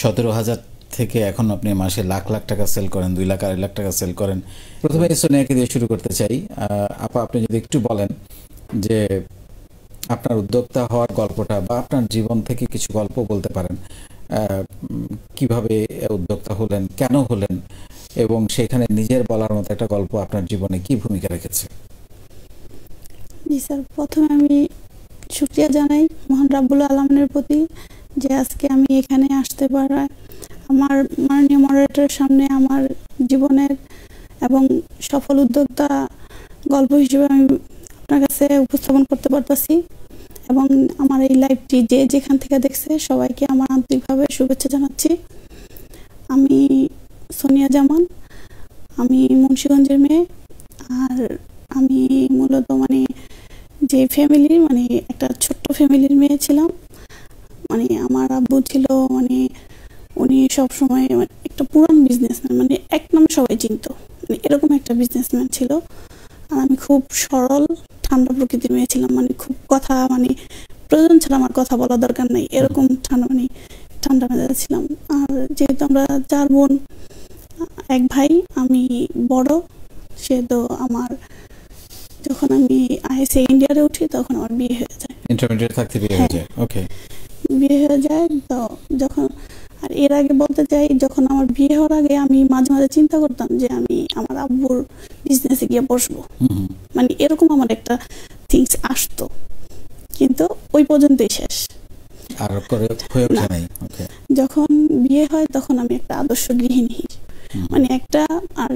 17,000 থেকে এখন আপনি মাসে লাখ লাখ টাকা সেল করেন, 2 লাখ 2.5 লাখ টাকা সেল করেন। প্রথমে সোনিয়াকে দিয়ে শুরু করতে চাই। আপা, আপনি যদি একটু বলেন যে আপনার উদ্যোক্তা হওয়ার গল্পটা বা আপনার জীবন থেকে কিছু গল্প বলতে পারেন। কিভাবে উদ্যোক্তা হলেন, কেন হলেন, এবং সেখানে নিজের বলার মতো একটা গল্প আপনার জীবনে কি ভূমিকা রেখেছে? জি স্যার, প্রথমে আমি শুকরিয়া জানাই মহান রাব্বুল আলামিনের প্রতি যে আজকে আমি এখানে আসতে পারা, আমার মাননীয় মডারেটরের সামনে আমার জীবনের এবং সফল উদ্যোক্তা গল্প হিসেবে আমি আপনার কাছে উপস্থাপন করতে পারতেছি। এবং আমার এই লাইভটি যে যেখান থেকে দেখছে সবাইকে আমার আন্তরিকভাবে শুভেচ্ছা জানাচ্ছি। আমি সোনিয়া জামান, আমি মুন্সিগঞ্জের মেয়ে। আর আমি মূলত যে ফ্যামিলির একটা ছোট্ট ফ্যামিলির মেয়ে ছিলাম। আমার আব্বু ছিল উনি সবসময় একটা পুরান বিজনেসম্যান, এক নামে সবাই চিনত, এরকম একটা বিজনেসম্যান ছিল। আর আমি খুব সরল ঠান্ডা প্রকৃতির মেয়ে ছিলাম, খুব কথা প্রয়োজন ছাড়া আমার কথা বলা দরকার নেই, এরকম ঠান্ডা মেজাজ ছিলাম। আর যেহেতু আমরা 4 বোন, এক ভাই, আমি বড়, সে তো যখন আমি আইএসএ ইন্ডিয়ারে উঠি তখন আমার বিয়ে হয়ে যায়। ইন্টারমিডিয়েট থাকতে বিয়ে হয়ে যায়? ওকে, বিয়ে হয়ে যায়। তো যখন আর এর আগে বলতে চাই, যখন আমার বিয়ে হওয়ার আগে আমি মাঝে মাঝে চিন্তা করতাম যে আমি আমার আব্বুর বিজনেসে গিয়ে বসবো, এরকম আমার একটা থিংস আসতো, কিন্তু ওই পর্যন্তই শেষ। আর করে হয়ে ওঠে নাই। ওকে, যখন বিয়ে হয় তখন আমি একটা আদর্শ গৃহিণী, একটা আর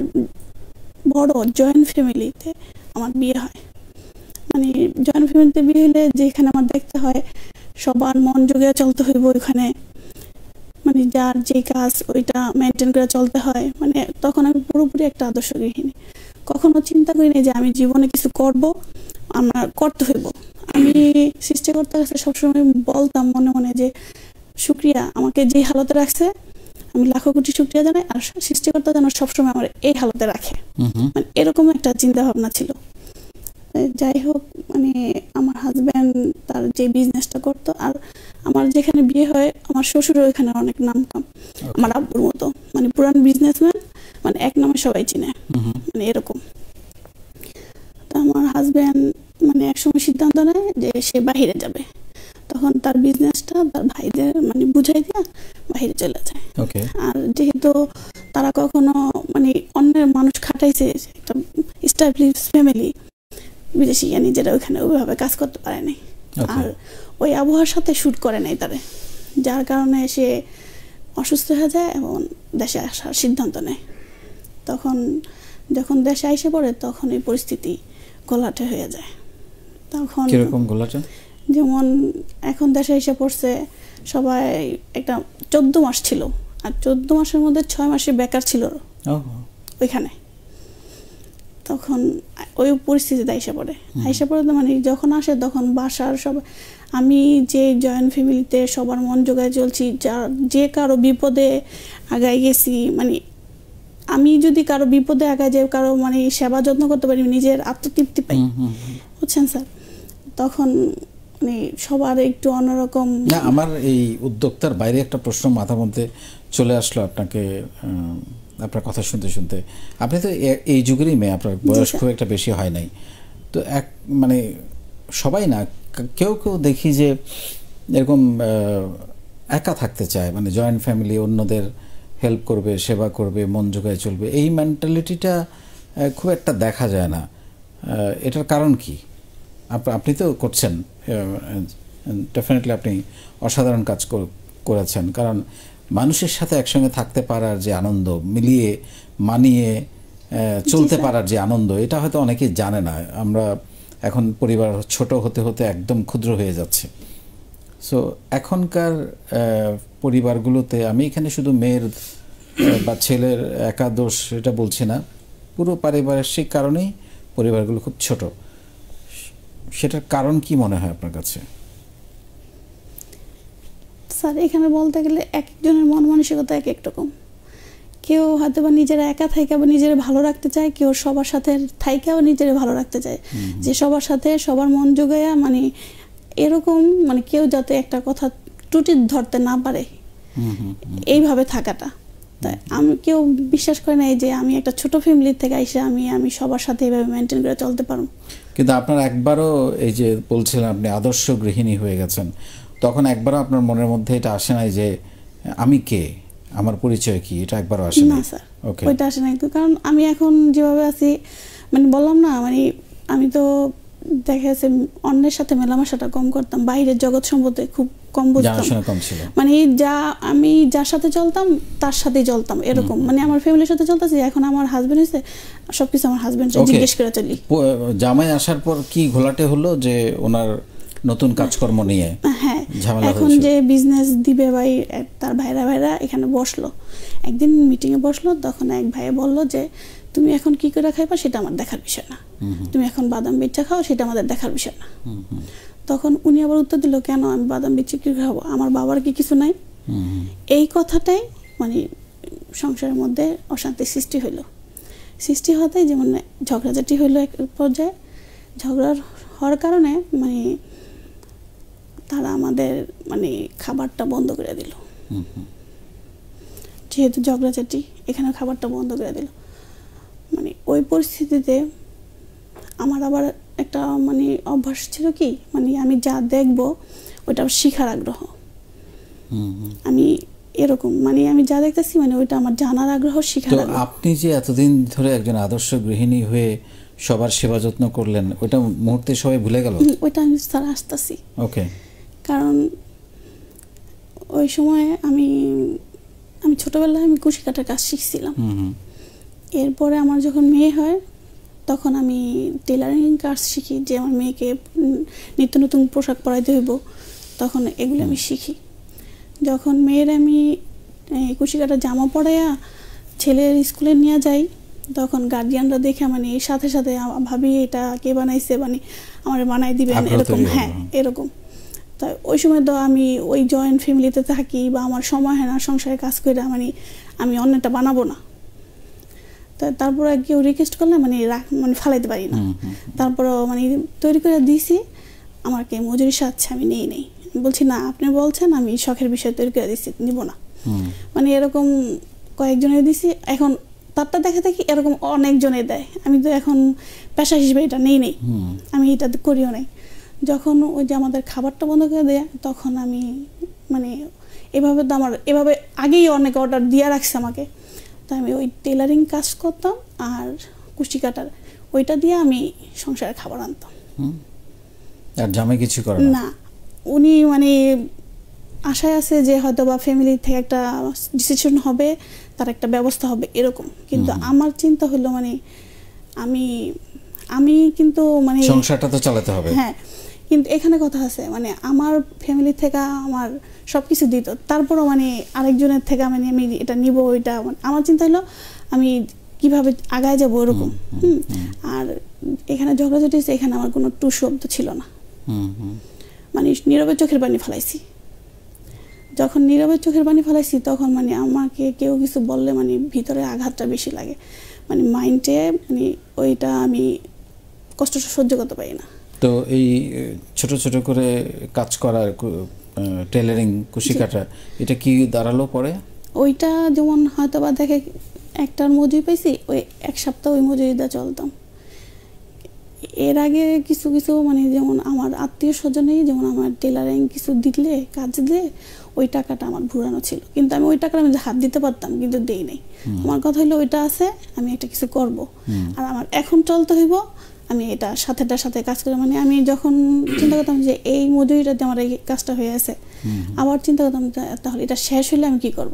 বড় জয়েন্ট ফ্যামিলিতে আমার বিয়ে হয়। জয়েন্ট ফ্যামিলিতে বিয়ে হলে যেখানে আমার দেখতে হয় সবার মন জুগিয়ে চলতে হইব, ওইখানে যার যে কাজ ওইটা মেনটেন করে চলতে হয়। তখন আমি পুরোপুরি একটা আদর্শ গৃহিণী। কখনো চিন্তা করিনি যে আমি জীবনে কিছু করব, আমার করতে হইব। আমি সৃষ্টিকর্তার কাছে সবসময় বলতাম মনে মনে যে শুক্রিয়া, আমাকে যে হালতে রাখছে আমি লাখো কোটি শুক্রিয়া জানাই, আর সৃষ্টিকর্তা যেন সবসময় আমার এই হালতে রাখে, এরকম একটা চিন্তা ভাবনা ছিল। যাই হোক, আমার হাজব্যান্ড তার যে বিজনেসটা করতো, আর আমার যেখানে বিয়ে হয় আমার শ্বশুরও এখানে অনেক নাম কাম, আমার আব্বুর মতো পুরান বিজনেসম্যান, এক নামে সবাই চিনে, এরকম। তো আমার হাজব্যান্ড একসময় সিদ্ধান্ত নেয় যে সে বাহিরে যাবে। তখন তার বিজনেসটা তার ভাইদের বুঝাই দিয়া বাহিরে চলে যায়। আর যেহেতু তারা কখনো অন্যের মানুষ খাটাইছে, একটা এস্টাবলিশ ফ্যামিলি, বিদেশি নিজেরা ওইখানে ওইভাবে কাজ করতে পারে নাই, আর ওই আবহাওয়ার সাথে শুট করে নাই তারা, যার কারণে সে অসুস্থ হয়ে যায় এবং দেশে আসার সিদ্ধান্ত নেয়। যখন দেশে আইসে পড়ে তখন এই পরিস্থিতি গোলাটে হয়ে যায়। তখন কিরকম গোলাটে? যেমন এখন দেশে এসে পড়ছে সবাই, একটা 14 মাস ছিল, আর 14 মাসের মধ্যে 6 মাসে বেকার ছিল ওইখানে। তখন ওই পরিস্থিতিতে আইসা পড়ে যখন আসে তখন বাসার সবাই, আমি যে জয়েন্ট ফ্যামিলিতে সবার মন জোগায় চলছি, যে কারো বিপদে আগায় গেছি, আমি যদি কারো বিপদে আগায় যাই, কারো সেবা যত্ন করতে পারি, নিজের আত্মতৃপ্তি পাই, বুঝছেন স্যার। তখন সবার একটু অন্যরকম। না, আমার এই উদ্যোক্তার বাইরে একটা প্রশ্ন মাথার মধ্যে চলে আসলো আপনার কথা শুনতে শুনতে। আপনি তো এই যুগেরই মেয়ে, আপনার বয়স খুব একটা বেশি হয় নাই। তো সবাই না, কেউ কেউ দেখি যে এরকম একা থাকতে চায়, জয়েন্ট ফ্যামিলি, অন্যদের হেল্প করবে, সেবা করবে, মন জোগায় চলবে, এই মেন্টালিটিটা খুব একটা দেখা যায় না। এটার কারণ কি? আপনি তো করছেন, ডেফিনেটলি আপনি অসাধারণ কাজ করেছেন। কারণ মানুষের সাথে একসঙ্গে থাকতে পারার যে আনন্দ, মিলিয়ে মানিয়ে চলতে পারার যে আনন্দ, এটা হয়তো অনেকেই জানে না। আমরা এখন পরিবার ছোট হতে হতে একদম ক্ষুদ্র হয়ে যাচ্ছে। সো এখনকার পরিবারগুলোতে, আমি এখানে শুধু মেয়ের বা ছেলের একা দোষ এটা বলছি না, পুরো পারিপার্শ্বিক কারণেই পরিবারগুলো খুব ছোট। সেটার কারণ কি মনে হয় আপনার কাছে? স্যার, এখানে বলতে গেলে একজনের মন মানসিকতা এক এক রকম। কেউ হয়তো বা নিজেরা একা থাইকা বা নিজের ভালো রাখতে চায়, কেউ সবার সাথে থাইকাও নিজের ভালো রাখতে চায়, যে সবার সাথে সবার মন জোগায়া এরকম কেউ যাতে একটা কথা ত্রুটি ধরতে না পারে, এইভাবে থাকাটা। তাই আমি কেউ বিশ্বাস করে না যে আমি একটা ছোট ফ্যামিলি থেকে এসে আমি সবার সাথে এইভাবে মেনটেন করে চলতে পারবো। কিন্তু আপনার একবারও এই যে বলছিলেন আপনি আদর্শ গৃহিণী হয়ে গেছেন, তখন একবারও আপনার মনের মধ্যে এটা আসে নাই যে আমি কে, আমার পরিচয় কি, এটা একবারও আসে না স্যার, ওইটা আসে না। কারণ আমি এখন যেভাবে আছি, মানে বললাম না, মানে আমি তো দেখা যাচ্ছে অন্যের সাথে মেলামেশাটা কম করতাম, বাইরের জগৎ সম্পর্কে খুব কম বুঝতাম, মানে আমি যার সাথে চলতাম তার সাথেই চলতাম এরকম। মানে আমার ফ্যামিলির সাথে চলতেছি, এখন আমার হাজবেন্ড হয়েছে, সবকিছু আমার হাজবেন্ড জিজ্ঞেস করে চলি। জামাই আসার পর কি ঘোলাটে হলো যে ওনার নতুন কাজকর্ম নিয়ে? হ্যাঁ, এখন যে বিজনেস দিবে ভাই, তার ভাইরা এখানে বসলো, একদিন মিটিংয়ে বসলো, তখন এক ভাই বলল যে তুমি এখন কি করে খাইবা সেটা আমার দেখার বিষয় না, তুমি এখন বাদাম বেচা খাও সেটা আমাদের দেখার বিষয় না। তখন উনি আবার উত্তর দিল, কেন আমি বাদাম বেচে কি খাবো, আমার বাবার কি কিছু নাই? এই কথাটাই মানে সংসারের মধ্যে অশান্তি সৃষ্টি হইলো। সৃষ্টি হতেই যেমন ঝগড়াঝাটি হইলো, এক পর্যায়ে ঝগড়া হওয়ার কারণে মানে তারা আমাদের মানে খাবারটা বন্ধ করে দিল। যেহেতু ঝগড়াঝাটি, এখানে খাবারটা বন্ধ করে দিল। মানে ওই পরিস্থিতিতে আমার আবার একটা মানে অভ্যাস ছিল কি, মানে আমি যা দেখবো ওইটা শিখার আগ্রহ, আমি এরকম, মানে আমি যা দেখতেছি মানে ওইটা আমার জানার আগ্রহ, শিখার আগ্রহ। আপনি যে এতদিন ধরে একজন আদর্শ গৃহিণী হয়ে সবার সেবা যত্ন করলেন, ওইটা মুহূর্তে সবাই ভুলে গেল? ওইটা আমি স্যার আসতেছি। ওকে। কারণ ওই সময় আমি ছোটবেলায় আমি কুশি কাটার কাজ শিখছিলাম। এরপরে আমার যখন মেয়ে হয় তখন আমি টেলারিং কাজ শিখি, যে আমার মেয়েকে নিত্য নতুন পোশাক পরাইতে হইব, তখন এগুলো আমি শিখি। যখন মেয়ের আমি কুশি কাটার জামা পরাইয়া ছেলের স্কুলে নিয়ে যাই, তখন গার্জিয়ানরা দেখে মানে সাথে সাথে ভাবি এটা কে বানাইছে, মানে আমার বানাই দিবেন এরকম। হ্যাঁ, এরকম। তাই ওই সময় তো আমি ওই জয়েন্ট ফ্যামিলিতে থাকি বা আমার সময় হয় না সংসারে কাজ করে, মানে আমি অন্যটা বানাবো না। তারপরে কেউ রিকোয়েস্ট করলে মানে ফালাইতে পারি না, তারপরে মানে তৈরি করে দিয়েছি, আমাকে মজুরি সাথে আমি নেই বলছি না, আপনি বলছেন আমি শখের বিষয় তৈরি করে দিচ্ছি, নিব না। মানে এরকম কয়েকজনের দিছি, এখন তারটা দেখা দেখি এরকম অনেকজনে দেয়, আমি তো এখন পেশা হিসেবে এটা নেই, আমি এটা করিও নাই। যখন ওই যে আমাদের খাবারটা বন্ধ করে দেয়, তখন আমি মানে এভাবে তো আমার এভাবে আগেই অনেক অর্ডার দিয়ে রাখছে আমাকে, তো আমি ওই টেলারিং কাজ করতাম আর কুশি কাটার, ওইটা দিয়ে আমি সংসারে খাবার আনতাম। আর জামাই কিছু করে না, উনি মানে আশায় আছে যে হয়তো বা ফ্যামিলি থেকে একটা ডিসিশন হবে, তার একটা ব্যবস্থা হবে এরকম। কিন্তু আমার চিন্তা হলো মানে আমি কিন্তু মানে সংসারটা তো চালাতে হবে। হ্যাঁ, কিন্তু এখানে কথা আছে, মানে আমার ফ্যামিলি থেকে আমার সবকিছু দিত, তারপরও মানে আরেকজনের থেকে মানে আমি এটা নিব, ওইটা আমার চিন্তা হলো আমি কিভাবে আগায় যাবো এরকম। আর এখানে ঝগড়াঝাটি হয়েছে, এখানে আমার কোনো টু শব্দ ছিল না, মানে নীরবে চোখের পানি ফেলাইছি। যখন নীরবে চোখের পানি ফেলাইছি তখন মানে আমাকে কেউ কিছু বললে মানে ভিতরে আঘাতটা বেশি লাগে, মানে মাইন্ডে মানে ওইটা আমি কষ্টটা সহ্য করতে পারি না। তো এই ছোট ছোট করে কাজ করার টেলারিং কুশি কাটা, এটা কি দাঁড়ালো পরে? ওইটা যেমন হয়তো বা দেখে একটার মজুরি পাইছি, ওই এক সপ্তাহ ওই মজুরিটা চলতাম। এর আগে কিছু কিছু মানে যেমন আমার আত্মীয় স্বজনেই যেমন আমার টেলারিং কিছু দিলে, কাজ দিলে ওই টাকাটা আমার ভুরানো ছিল, কিন্তু আমি ওই টাকাটা আমি হাত দিতে পারতাম, কিন্তু দেই নাই। আমার কথা হলো ওইটা আছে, আমি একটা কিছু করব, আর আমার এখন চলতে হইব, আমি এটা সাথেটার সাথে কাজ করে। মানে আমি যখন চিন্তা করতাম যে এই মজুরিটাতে আমার এই কাজটা হয়ে আছে, আবার চিন্তা করতাম তাহলে এটা শেষ হলে আমি কি করব,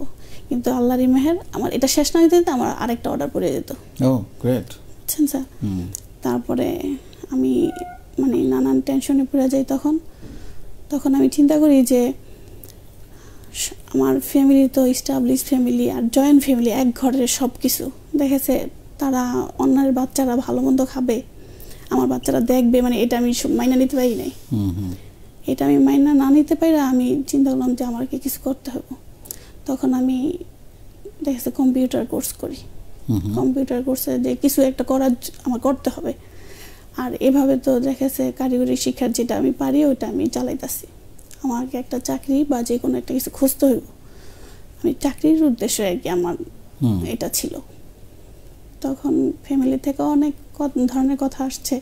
কিন্তু আল্লাহর মেহের আমার এটা শেষ না হইতে আমার আরেকটা অর্ডার পড়ে যেত। গ্রেট। বুঝছেন স্যার? তারপরে আমি মানে নানান টেনশনে পড়ে যাই। তখন আমি চিন্তা করি যে আমার ফ্যামিলি তো স্টাবলিশ ফ্যামিলি আর জয়েন্ট ফ্যামিলি, এক ঘরের সব কিছু দেখেছে, তারা অন্যের বাচ্চারা ভালো মন্দ খাবে, আমার বাচ্চারা দেখবে, মানে এটা আমি মাইনা নিতে পারি নাই। এটা আমি মাইনা না নিতে পারি, আমি চিন্তা করলাম যে আমাকে কিছু করতে হবে। তখন আমি দেখেছে কম্পিউটার কোর্স করি, কম্পিউটার কোর্সে যে কিছু একটা আমার করতে হবে, আর এভাবে তো দেখেছে কারিগরি শিক্ষার যেটা আমি পারি ওইটা আমি চালাইতেছি। আমাকে একটা চাকরি বা যে কোনো একটা কিছু খুঁজতে হইব, আমি চাকরির উদ্দেশ্যে আর কি আমার এটা ছিল। তখন ফ্যামিলি থেকে অনেক ধরনের কথা আসছে,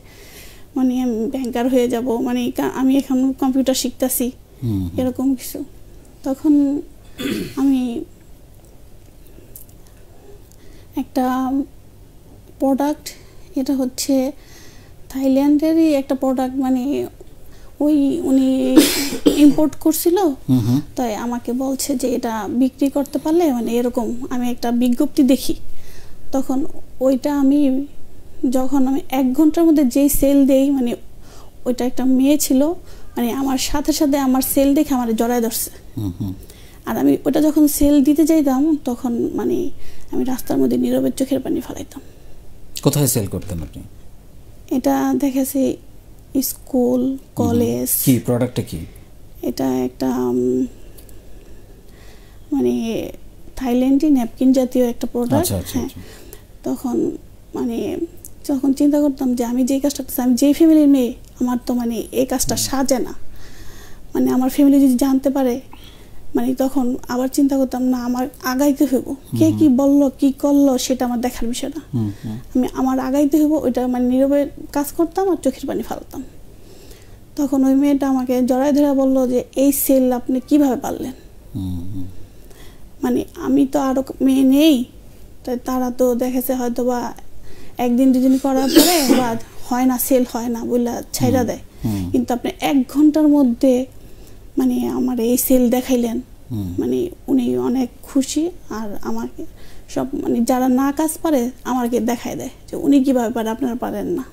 মানে আমি ব্যাংকার হয়ে যাব, মানে আমি এখন কম্পিউটার শিখতেছি, এরকম কিছু। তখন আমি একটা প্রোডাক্ট, এটা হচ্ছে থাইল্যান্ডেরই একটা প্রোডাক্ট, মানে উনি ইম্পোর্ট করছিল, তাই আমাকে বলছে যে এটা বিক্রি করতে পারলে, মানে এরকম আমি একটা বিজ্ঞপ্তি দেখি। তখন ওইটা যখন আমি 1 ঘন্টার মধ্যে যেই সেল দেই, মানে ওইটা একটা মেয়ে ছিল, মানে আমার সাথে সাথে আমার সেল দেখে আমার জড়ায় ধরছে। আর আমি ওটা যখন সেল দিতে যাইতাম, তখন মানে আমি রাস্তার মধ্যে নীরবে চোখের পানি ফেলাইতাম। কোথায় সেল করতেন আপনি? এটা দেখেছি স্কুল, কলেজ। কি প্রোডাক্টটা কি? এটা একটা মানে থাইল্যান্ডি ন্যাপকিন জাতীয় একটা প্রোডাক্ট। হ্যাঁ, তখন মানে যখন চিন্তা করতাম যে আমি যেই কাজটা করতেছি, আমি যেই ফ্যামিলির মেয়ে, আমার তো মানে এই কাজটা সাজে না, মানে আমার ফ্যামিলি যদি জানতে পারে, মানে তখন আবার চিন্তা করতাম না, আমার আগাইতে হইব, কে কি বললো কি করলো সেটা আমার দেখার বিষয় না, আমার আগাইতে হইব, ওইটা মানে নীরবে কাজ করতাম আর চোখের পানি ফেলতাম। তখন ওই মেয়েটা আমাকে জড়ায় ধরে বললো যে এই সেল আপনি কিভাবে পারলেন, মানে আমি তো আরো মেয়ে নেই, তাই তারা তো দেখেছে হয়তো বা 1 দিন 2 দিন করার পরে বা হয় না, সেল হয় না বললা ছাইরা দেয়, কিন্তু আপনি 1 ঘন্টার মধ্যে মানে আমার এই সেল দেখাইলেন, মানে উনি অনেক খুশি। আর আমাকে সব মানে যারা না কাজ পারে আমাকে দেখায় দেয় যে উনি কিভাবে পারে, আপনারা পারেন না।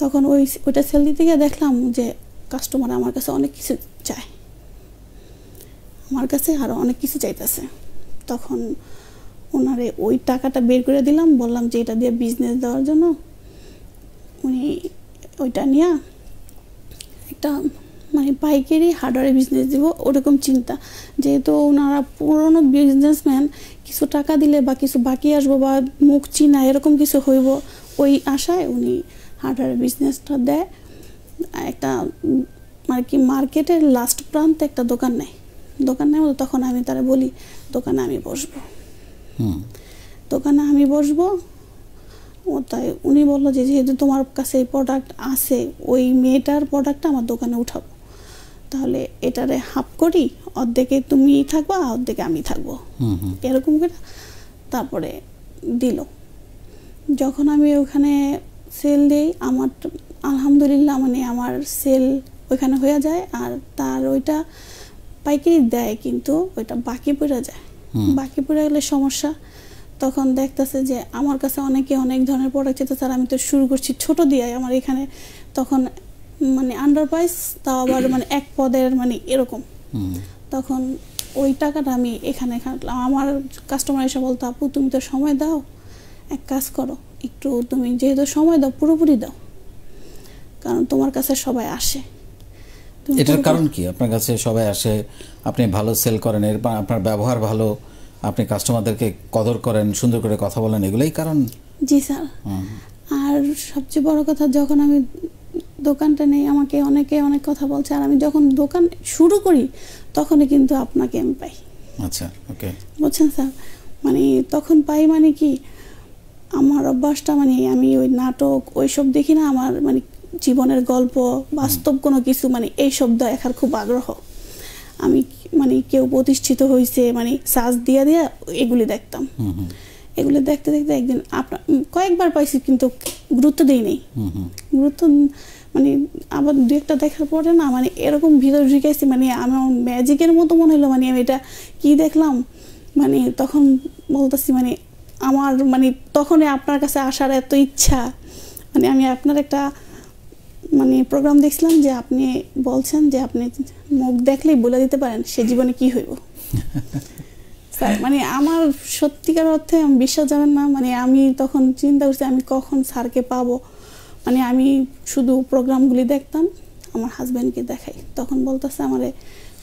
তখন ওইটা সেল দিতে গিয়ে দেখলাম যে কাস্টমার আমার কাছে অনেক কিছু চায়, আমার কাছে আরো অনেক কিছু চাইতেছে। তখন ওনারে ওই টাকাটা বের করে দিলাম, বললাম যে এটা দিয়ে বিজনেস দেওয়ার জন্য। উনি ওইটা নিয়ে একটা মানে পাইকারি হার্ডওয়্যার বিজনেস দিব, ওরকম চিন্তা। যেহেতু ওনারা পুরনো বিজনেসম্যান, কিছু টাকা দিলে বা কিছু বাকি আসবো বা মুখ চিনা এরকম কিছু হইব, ওই আশায় উনি হার্ডওয়্যার বিজনেসটা দেয়। একটা মানে কি মার্কেটের লাস্ট প্রান্তে একটা দোকান নেয়, তখন আমি তারা বলি দোকানে আমি বসবো, ও তাই উনি বললো যে যেহেতু তোমার কাছে এই প্রোডাক্ট আছে, ওই মেয়েটার প্রোডাক্টটা আমার দোকানে উঠাবো, তাহলে এটারে হাফ করি, অর্ধেকে তুমি থাকবা, অর্ধেকে আমি থাকবো, এরকম করে তারপরে দিল। যখন আমি ওখানে সেল দেই, আমার আলহামদুলিল্লাহ মানে আমার সেল ওইখানে হয়ে যায়। আর তার ওইটা পাইকারি দেয়, কিন্তু ওইটা বাকি পড়ে যায়, বাকি পড়ে গেলে সমস্যা। তখন দেখতেছে যে আমার কাছে অনেকে অনেক ধরনের প্রোডাক্ট চাইতে, স্যার আমি তো শুরু করছি ছোট দিয়ে, আমার এখানে তখন মানে আন্ডার প্রাইস, তাও আবার মানে 1 পদের মানে এরকম। তখন ওই টাকাটা আমি এখানে আমার কাস্টমার এসে বলতো, আপু তুমি তো সময় দাও, এক কাজ করো, একটু তুমি যেহেতু সময় দাও পুরোপুরি দাও, কারণ তোমার কাছে সবাই আসে। এটার কারণ কি? আপনার কাছে সবাই আসে, আপনি ভালো সেল করেন, এরপর আপনার ব্যবহার ভালো, আপনি কাস্টমারদেরকে কদর করেন, সুন্দর করে কথা বলেন, এগুলোই কারণ? জি স্যার। আর সবচেয়ে বড় কথা, যখন আমি দোকানটা নেই, আমাকে অনেকে অনেক কথা বলছে, আর আমি যখন দোকান শুরু করি তখনই কিন্তু আপনাকে আমি পাই। আচ্ছা, ওকে, বুঝছেন স্যার, মানে তখন পাই মানে কি, আমার অভ্যাসটা মানে আমি ওই নাটক ওইসব দেখি না, আমার মানে জীবনের গল্প, বাস্তব কোনো কিছু, মানে এই শব্দ দেখার খুব আগ্রহ। আমি মানে কেউ প্রতিষ্ঠিত হয়েছে, মানে সার্চ দিয়ে এগুলি দেখতাম। এগুলি দেখতে দেখতে একদিন আপনার কয়েকবার পাইছি, কিন্তু গুরুত্ব দিই নেই, গুরুত্ব মানে আবার 2-1টা দেখার পরে না, মানে এরকম ভিতরে ঢুকেছি, মানে আমার ম্যাজিকের মতো মনে হলো, মানে আমি এটা কি দেখলাম, মানে তখন বলতেছি মানে আমার মানে তখনই আপনার কাছে আসার এত ইচ্ছা। মানে আমি আপনার একটা মানে প্রোগ্রাম দেখছিলাম, যে আপনি বলছেন যে আপনি মুখ দেখলেই বলে দিতে পারেন সে জীবনে কি হইব। স্যার মানে আমার সত্যিকার অর্থে আমি বিশ্বাস যাবেন না, মানে আমি তখন চিন্তা করছি আমি কখন স্যারকে পাবো। মানে আমি শুধু প্রোগ্রামগুলি দেখতাম, আমার হাজব্যান্ডকে দেখাই, তখন বলতেছে আমারে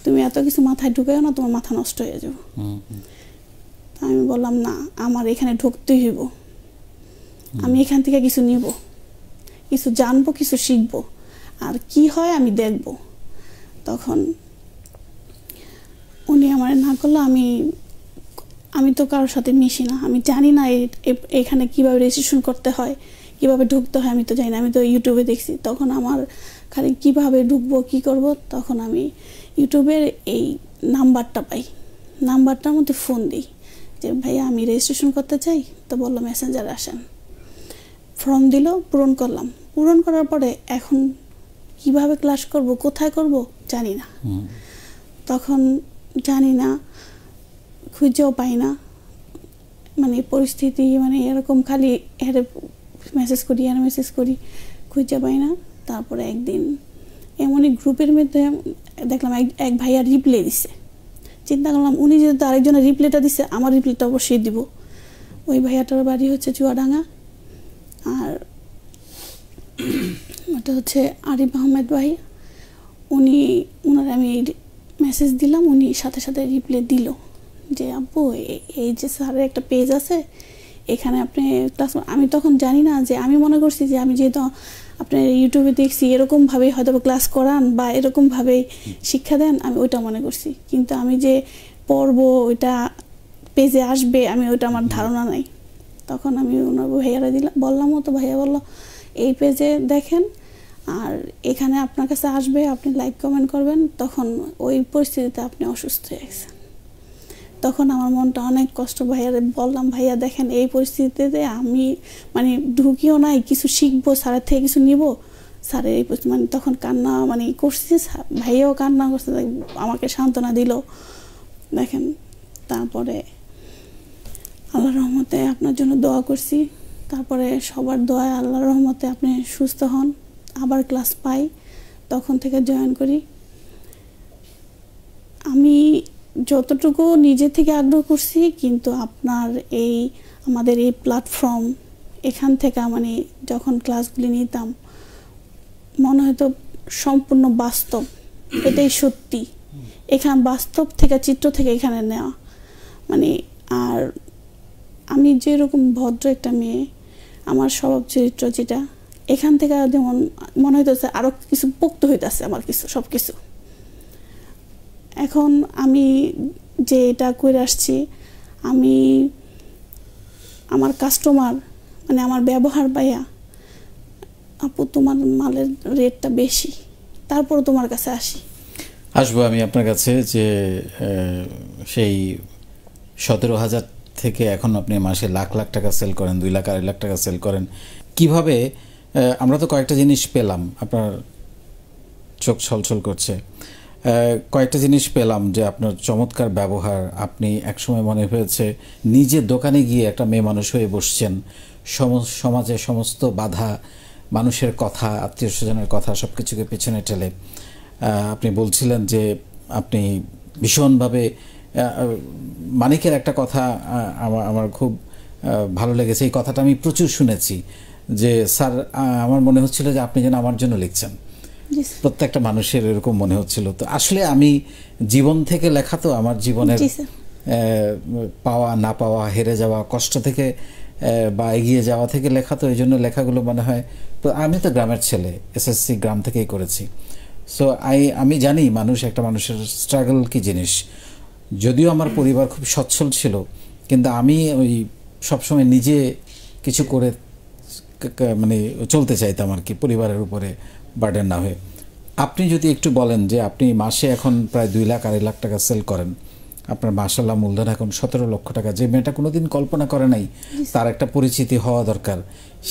তুমি এত কিছু মাথায় ঢুকাইও না, তোমার মাথা নষ্ট হয়ে যাবে। আমি বললাম না, আমার এখানে ঢুকতেই হইব, আমি এখান থেকে কিছু নিব, কিছু জানবো, কিছু শিখবো, আর কি হয় আমি দেখব। তখন উনি আমার না করলো, আমি তো কারোর সাথে মিশি না, আমি জানি না এখানে কিভাবে রেজিস্ট্রেশন করতে হয়, কিভাবে ঢুকতে হয় আমি তো জানি না, আমি তো ইউটিউবে দেখছি। তখন আমার খালি কিভাবে ঢুকবো কি করব, তখন আমি ইউটিউবের এই নাম্বারটা পাই, নাম্বারটার মধ্যে ফোন দিই যে ভাইয়া আমি রেজিস্ট্রেশন করতে চাই। তো বললো মেসেঞ্জারে আসেন, ফর্ম দিল, পূরণ করলাম। পূরণ করার পরে এখন কিভাবে ক্লাস করব, কোথায় করব জানি না। তখন জানি না, খুঁজেও পাই না, মানে পরিস্থিতি মানে এরকম, খালি এর মেসেজ করি খুঁজে পাই না। তারপরে একদিন এমনই গ্রুপের মধ্যে দেখলাম এক ভাইয়া রিপ্লে দিছে। চিন্তা করলাম উনি যেহেতু আরেকজনের রিপ্লেটা দিছে, আমার রিপ্লেটা অবশ্যই দিব। ওই ভাইয়াটার বাড়ি হচ্ছে চুয়াডাঙ্গা, আর ওটা হচ্ছে আরিফ আহমেদ ভাই। ওনার আমি মেসেজ দিলাম, উনি সাথে সাথে রিপ্লে দিল যে আপু এই যে স্যারের একটা পেজ আছে, এখানে আপনি ক্লাস। আমি তখন জানি না, যে আমি মনে করছি যে আমি যেহেতু আপনার ইউটিউবে দেখছি এরকমভাবেই হয়তো ক্লাস করান বা এরকমভাবেই শিক্ষা দেন, আমি ওইটা মনে করছি। কিন্তু আমি যে পড়বো ওইটা পেজে আসবে, আমি ওইটা আমার ধারণা নাই। তখন আমি ওনার ভাইয়ারা বললাম, তো ভাইয়া বললো এই পেজে দেখেন, আর এখানে আপনার কাছে আসবে, আপনি লাইক কমেন্ট করবেন। তখন ওই পরিস্থিতিতে আপনি অসুস্থ হয়ে গেছেন। তখন আমার মনটা অনেক কষ্ট। ভাইয়ারে বললাম, ভাইয়া দেখেন এই পরিস্থিতিতে আমি মানে ঢুকিও নাই, কিছু শিখবো, স্যারের থেকে কিছু নিব, স্যারের এই মানে তখন কান্না মানে করছি, ভাইয়াও কান্না করছে, আমাকে সান্ত্বনা দিল। দেখেন, তারপরে আল্লাহর রহমতে আপনার জন্য দোয়া করছি, তারপরে সবার দোয়া আল্লাহর রহমতে আপনি সুস্থ হন, আবার ক্লাস পাই, তখন থেকে জয়েন করি। আমি যতটুকু নিজে থেকে আগ্রহ করছি, কিন্তু আপনার আমাদের এই প্ল্যাটফর্ম, এখান থেকে মানে যখন ক্লাসগুলি নিতাম মনে হতো সম্পূর্ণ বাস্তব, এটাই সত্যি, এখানে বাস্তব থেকে চিত্র থেকে এখানে নেওয়া মানে। আর আমি যেরকম ভদ্র একটা মেয়ে, আমার স্বভাব চরিত্র যেটা, এখান থেকে যেমন মনে হইতেছে আরো কিছু পোক্ত হইতেছে আমার সব কিছু। এখন আমি যে এটা করে আসছি, আমি আমার কাস্টমার মানে আমার ব্যবহার পাইয়া, আপু তোমার মালের রেটটা বেশি, তারপর তোমার কাছে আসবো আমি আপনার কাছে। যে সেই 17,000 থেকে এখন আপনি মাসে লাখ লাখ টাকা সেল করেন, 2 লাখ 2.5 লাখ টাকা সেল করেন, কিভাবে? আমরা তো কয়েকটা জিনিস পেলাম, আপনার চোখ ছলছল করছে, কয়েকটা জিনিস পেলাম যে আপনার চমৎকার ব্যবহার। আপনি একসময় মনে হয়েছে নিজে দোকানে গিয়ে একটা মেয়ে মানুষ হয়ে বসছেন, সমাজে সমস্ত বাধা, মানুষের কথা, আত্মীয় স্বজনের কথা সব কিছুকে পেছনে ঠেলে আপনি বলছিলেন যে আপনি ভীষণভাবে মানিকের একটা কথা আমার খুব ভালো লেগেছে। এই কথাটা আমি প্রচুর শুনেছি যে স্যার আমার মনে হচ্ছিল যে আপনি যেন আমার জন্য লিখছেন। প্রত্যেকটা মানুষের এরকম মনে হচ্ছিল। তো আসলে আমি জীবন থেকে লেখা, তো আমার জীবনের পাওয়া না পাওয়া, হেরে যাওয়া, কষ্ট থেকে বা এগিয়ে যাওয়া থেকে লেখা, তো এই জন্য লেখাগুলো মনে হয়। তো আমি তো গ্রামের ছেলে, এসএসসি গ্রাম থেকেই করেছি। সো আমি জানি একটা মানুষের স্ট্রাগল কি জিনিস। যদিও আমার পরিবার খুব সচ্ছল ছিল, কিন্তু আমি ওই সবসময় নিজে কিছু করে মানে চলতে চাইতাম আর কি, পরিবারের উপরে বার্ডেন না হয়ে। আপনি যদি একটু বলেন যে আপনি মাসে এখন প্রায় 2 লাখ 2.5 লাখ টাকা সেল করেন, আপনার মাশাআল্লাহ মূলধন এখন 17 লক্ষ টাকা। যে মেয়েটা কোনোদিন কল্পনা করে নাই তার একটা পরিচিতি হওয়া দরকার,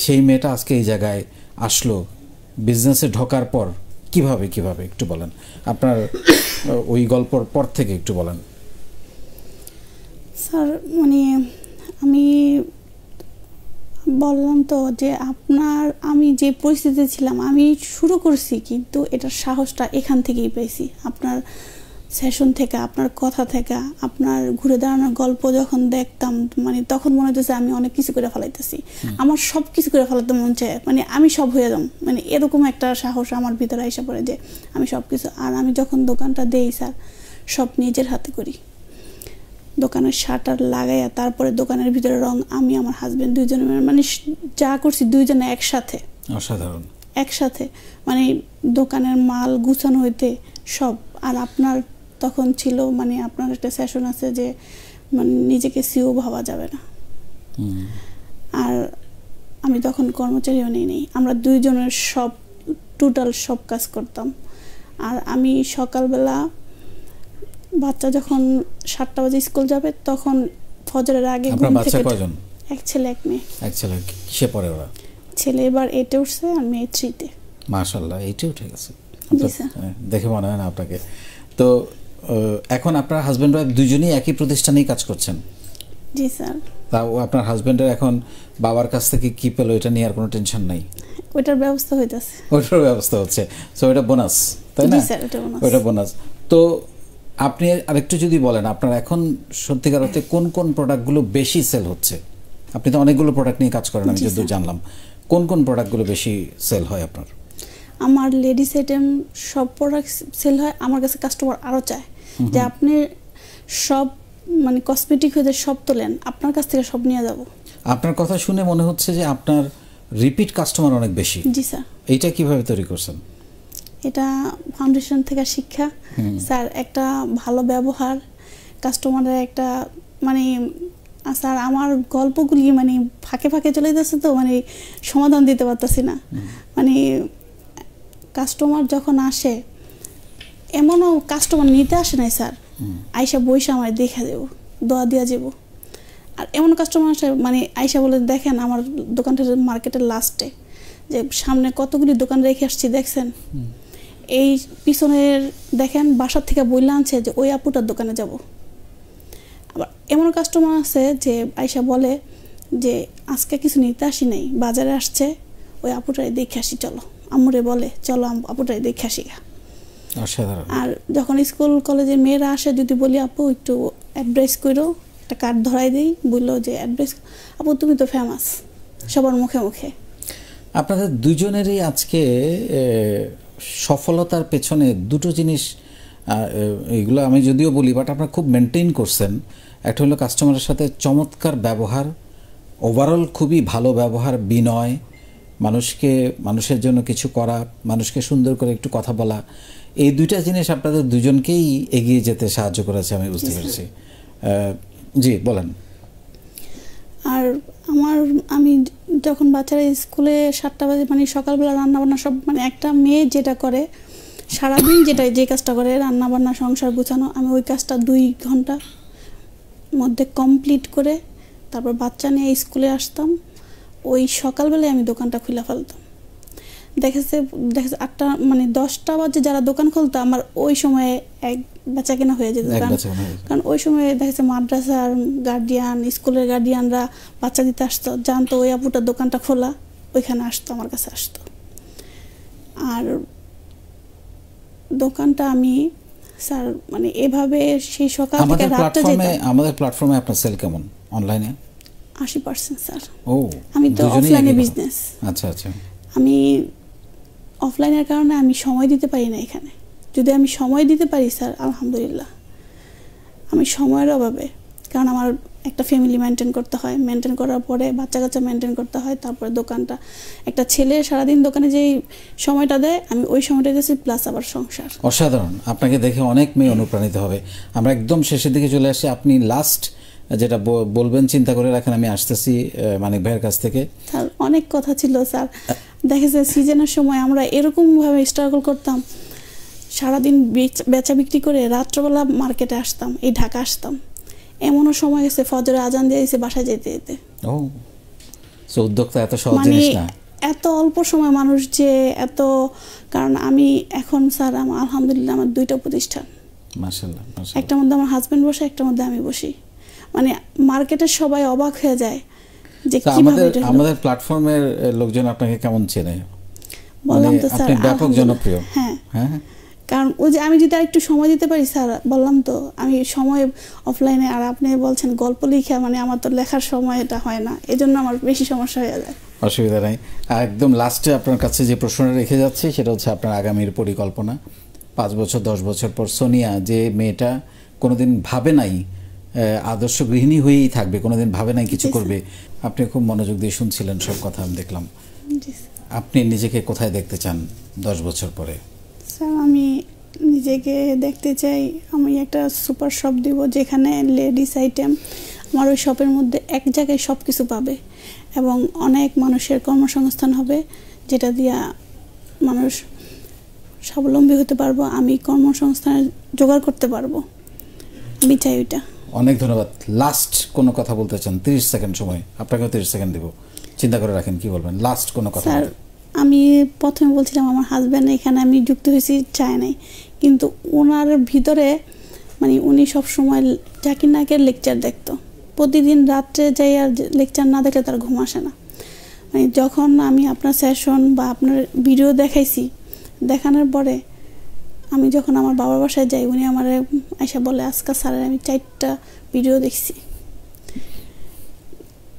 সেই মেয়েটা আজকে এই জায়গায় আসলো বিজনেসে ঢোকার পর। কিভাবে একটু বলেন, আপনার ওই গল্পর পর থেকে একটু বলেন। স্যার মানে আমি বললাম তো যে আমি যে পরিস্থিতিতে ছিলাম, আমি শুরু করছি, কিন্তু এটার সাহসটা এখান থেকেই পেয়েছি, আপনার সেশন থেকে, আপনার কথা থেকে, আপনার ঘুরে দাঁড়ানোর গল্প যখন দেখতাম, মানে তখন মনে হচ্ছে আমি অনেক কিছু করে ফেলাইতেছি, আমার সব কিছু করে ফেলাতে মন চায়, মানে আমি সব হয়ে যাম, মানে এরকম একটা সাহস আমার ভিতরে এসে পড়ে যে আমি সব কিছু। আর আমি যখন দোকানটা দেই স্যার, সব নিজের হাতে করি, দোকানের শাটার লাগাইয়া, তারপরে দোকানের ভিতরে রং আমি আমার হাজবেন্ড দুইজনে, মানে যা করছি দুইজনে একসাথে, অসাধারণ একসাথে, মানে দোকানের মাল গুছানো হইতে সব। আর আপনার তখন ছিল মানে আপনার একটা সেশন আছে যে মানে নিজেকে সিও ভাবা যাবে না। আর আমি তখন কর্মচারীও নেই, আমরা দুইজনের সব টোটাল সব কাজ করতাম। আর আমি সকালবেলা বাচ্চা যখন 7টা বাজে স্কুল যাবে তখন ফজরের আগে ঘুম থেকে কয়জন? এক ছেলে এক মেয়ে। এক ছেলে, কিসে পড়ে ওরা? ছেলে এবার 8-এ উঠছে আর মেয়ে 3-তে। মাশাআল্লাহ, 8-এ উঠে গেছে, দেখে মনে হয় না আপনাকে। তো এখন আপনার হাজবেন্ড ওয়াইফ দুজনেই একই প্রতিষ্ঠানেই কাজ করছেন? জি স্যার। তাও আপনার হাজবেন্ডের এখন বাবার কাছ থেকে কি পেলো এটা নিয়ে আর কোনো টেনশন নাই? ওইটার ব্যবস্থা হইতাছে। ওইটার ব্যবস্থা হচ্ছে, সো ওইটা বোনাস, তাই না? জি স্যার, ওইটা বোনাস। তো আপনি আরেকটু যদি বলেন আপনার এখন সত্যিকার অর্থে কোন কোন প্রোডাক্টগুলো বেশি সেল হচ্ছে? আপনি তো অনেকগুলো প্রোডাক্ট নিয়ে কাজ করেন, আমি যদিও জানলাম। কোন কোন প্রোডাক্টগুলো বেশি সেল হয় আপনার? আমার লেডিস আইটেম সব প্রোডাক্ট সেল হয়। আমার কাছে কাস্টমার আরও চায় যে আপনি সব মানে কসমেটিক হয়ে সব তোলেন, আপনার কাছ থেকে সব নিয়ে যাব। আপনার কথা শুনে মনে হচ্ছে যে আপনার রিপিট কাস্টমার অনেক বেশি। জি স্যার। এইটা কিভাবে তৈরি করছেন? এটা ফাউন্ডেশন থেকে শিক্ষা স্যার, একটা ভালো ব্যবহার, কাস্টমারের একটা মানে স্যার আমার গল্পগুলি মানে ফাঁকে ফাঁকে চলে যাচ্ছে তো মানে সমাধান দিতে পারতেছি না। মানে কাস্টমার যখন আসে, এমনও কাস্টমার নিতে আসে নাই স্যার, আয়সা বইসা আমার দেখা দেবো, দোয়া দিয়া যাব। আর এমন কাস্টমার আসে মানে আয়সা বলে দেখেন আমার দোকানটা মার্কেটের লাস্টে, যে সামনে কতগুলি দোকান রেখে আসছি দেখছেন, এই পিছনের দেখেন বাসার থেকে বইলা আনছে যে ওই আপুটার দোকানে যাব। আবার এমন কাস্টমার আছে যে আয়সা বলে যে আজকে কিছু নিতে আসি নাই, বাজারে আসছে, ওই আপুটাই দেখে আসি, চলো আম্মুরে বলে চলো আপুটাই দেখে আসি। আর যখন স্কুল কলেজের মেয়েরা আসে যদি বলি আপু একটু অ্যাড্রেস করো, একটা কার্ড ধরাই দিই, বললো যে অ্যাড্রেস, আপু তুমি তো ফেমাস সবার মুখে মুখে। আপনাদের দুজনেরই আজকে সফলতার পেছনে দুটো জিনিস, এগুলো আমি যদিও বলি, বাট আপনারা খুব মেনটেন করছেন। একটা হলো কাস্টমারের সাথে চমৎকার ব্যবহার, ওভারঅল খুবই ভালো ব্যবহার, বিনয়, মানুষের জন্য কিছু করা, মানুষকে সুন্দর করে একটু কথা বলা, এই দুইটা জিনিস আপনাদের দুজনকেই এগিয়ে যেতে সাহায্য করেছে, আমি বুঝতে পেরেছি। জি বলেন। আর আমি যখন বাচ্চারা স্কুলে 7টা বাজে মানে সকালবেলা রান্নাবান্না সব মানে একটা মেয়ে যেটা করে সারাদিন যে কাজটা করে রান্নাবান্না সংসার গুছানো, আমি ওই কাজটা 2 ঘন্টা মধ্যে কমপ্লিট করে তারপর বাচ্চা নিয়ে স্কুলে আসতাম। ওই সকালবেলায় আমি দোকানটা খুলে ফেলতাম। দেখেছে 8টা মানে 10টা বাজে যারা দোকান খুলতো আমার ওই সময়ে এক বেচা কেনা হয়ে যেত, কারণ ওই সময় দেখেছে মাদ্রাসার গার্ডিয়ান, স্কুলের গার্ডিয়ানরা বাচ্চা দিতে আসতো, জানতো ওই আপুটার দোকানটা খোলা, ওইখানে আসতো, আমার কাছে আসতো। আর দোকানটা আমি স্যার মানে এভাবে সেই সকাল থেকে রাতে যেতাম। আমাদের প্ল্যাটফর্মে আপনার সেল কেমন অনলাইনে? 80% স্যার। ও, আমি তো অফলাইনে বিজনেস। আচ্ছা আচ্ছা। আমি অফলাইনের কারণে আমি সময় দিতে পারি না এখানে। যদি আমি সময় দিতে পারি স্যার আলহামদুলিল্লাহ, আমি সময়ের অভাবে, কারণ আমার একটা ফ্যামিলি মেনটেন করতে হয়, মেনটেন করার পরে বাচ্চা কাচ্চা মেনটেন করতে হয়, তারপরে দোকানটা, একটা ছেলে সারাদিন দোকানে যেই সময়টা দেয় আমি ওই সময়টা দিয়েছি, প্লাস আবার সংসার। অসাধারণ, আপনাকে দেখে অনেক মেয়ে অনুপ্রাণিত হবে। আমরা একদম শেষের দিকে চলে আসছি, আপনি লাস্ট যেটা বলবেন চিন্তা করে রাখেন, আমি আসতেছি মানিক ভাইয়ের কাছ থেকে। স্যার অনেক কথা ছিল স্যার, দেখেছে সিজনের সময় আমরা এরকমভাবে স্ট্রাগল করতাম, সারাদিন বেচা বিক্রি করে রাত্রবেলা মার্কেটে আসতাম, এই ঢাকা আসতাম, এমনও সময় গেছে ফজরে আজান দিয়েছে বাসায় যেতে যেতে। ও, সো উদ্যোক্তা এত সহজ জিনিস না, এত অল্প সময় মানুষ যে এত, কারণ আমি এখন স্যার আমার আলহামদুলিল্লাহ আমার 2টা প্রতিষ্ঠান, মাশাআল্লাহ, একটার মধ্যে আমার হাজবেন্ড বসে, একটার মধ্যে আমি বসি, মানে মার্কেটের সবাই অবাক হয়ে যায় যে কিভাবে। আমাদের প্ল্যাটফর্মের লোকজন আপনাকে কেমন চেনে? বললাম তো স্যার, আপনি ব্যাপক জনপ্রিয়। হ্যাঁ হ্যাঁ, কারণ ওই যে আমি যদি আরেকটু সময় দিতে পারি স্যার, বললাম তো আমি সময় অফলাইনে, আর আপনি বলছেন গল্প লিখা, মানে আমার তো লেখার সময়টা হয় না, এজন্য আমার বেশি সমস্যা হয়ে যায়। অসুবিধা নাই। একদম লাস্টে আপনার কাছে যে প্রশ্নটা রেখে যাচ্ছি সেটা হচ্ছে আপনার আগামীর পরিকল্পনা। 5 বছর 10 বছর পর সোনিয়া, যে মেয়েটা কোনোদিন ভাবে নাই আদর্শ গৃহিণী হয়েই থাকবে, কোনোদিন ভাবে নাই কিছু করবে, আপনি খুব মনোযোগ দিয়ে শুনছিলেন সব কথা, আমি দেখলাম। আপনি নিজেকে কোথায় দেখতে চান 10 বছর পরে? স্যার আমি নিজেকে দেখতে চাই আমি একটা সুপার শপ দিব, যেখানে লেডিস আইটেম আমার ওই শপের মধ্যে এক জায়গায় সব কিছু পাবে এবং অনেক মানুষের কর্মসংস্থান হবে, যেটা দিয়া মানুষ স্বাবলম্বী হতে পারবো, আমি কর্মসংস্থানের জোগাড় করতে পারবো, আমি চাই ওইটা। অনেক ধন্যবাদ। লাস্ট কোনো কথা বলতে চান? 30 সেকেন্ড সময়, আপনাকেও 30 সেকেন্ড দেব, চিন্তা করে রাখেন কি বলবেন। লাস্ট কোনো কথা। স্যার, আমি প্রথমে বলছিলাম আমার হাজব্যান্ড এখানে আমি যুক্ত হয়েছি চায় নাই, কিন্তু ওনার ভিতরে মানে উনি সবসময় জাকির নায়কের লেকচার দেখতো, প্রতিদিন রাত্রে যাই আর লেকচার না দেখলে তার ঘুম আসে না। মানে যখন আমি আপনার সেশন বা আপনার ভিডিও দেখাইছি, দেখানোর পরে আমি যখন আমার বাবার বাসায় যাই, উনি আমার আয়সা বলে আজকে স্যারের আমি 4টা ভিডিও দেখছি।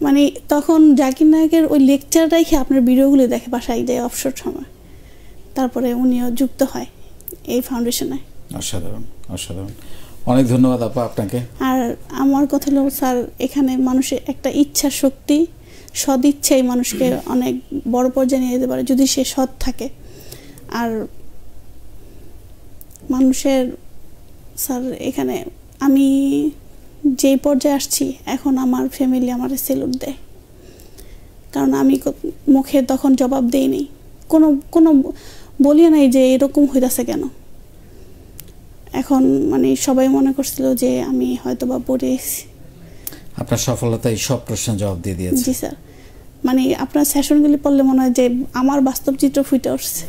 মানে তখন জাকির নায়কের ওই লেকচারটাই খেয়ে আপনার ভিডিওগুলো দেখে বাসায় যায় অবসর সময়, তারপরে উনিও যুক্ত হয় এই ফাউন্ডেশনে। অসাধারণ, অসাধারণ। অনেক ধন্যবাদ আপা আপনাকে। আর আমার কথা হলো স্যার, এখানে মানুষের একটা ইচ্ছা শক্তি, সদ ইচ্ছাই মানুষকে অনেক বড় পর্যায়ে নিয়ে যেতে পারে যদি সে সৎ থাকে। আর মানুষের স্যার এখানে আমি যেই পর্যায়ে আসছি এখন আমার ফ্যামিলি আমার সেলুট দেয়, কারণ আমি মুখে তখন জবাব দেইনি, কোনো বলি নাই যে এরকম হইতাছে কেন। এখন মানে সবাই মনে করছিল যে আমি হয়তো বা পড়ে এসেছি। আপনার সফলতা এই সব প্রশ্নের জবাব দিয়ে দিয়েছে। জি স্যার, মানে আপনার সেশনগুলি পড়লে মনে হয় যে আমার বাস্তব চিত্র ফুটে উঠছে।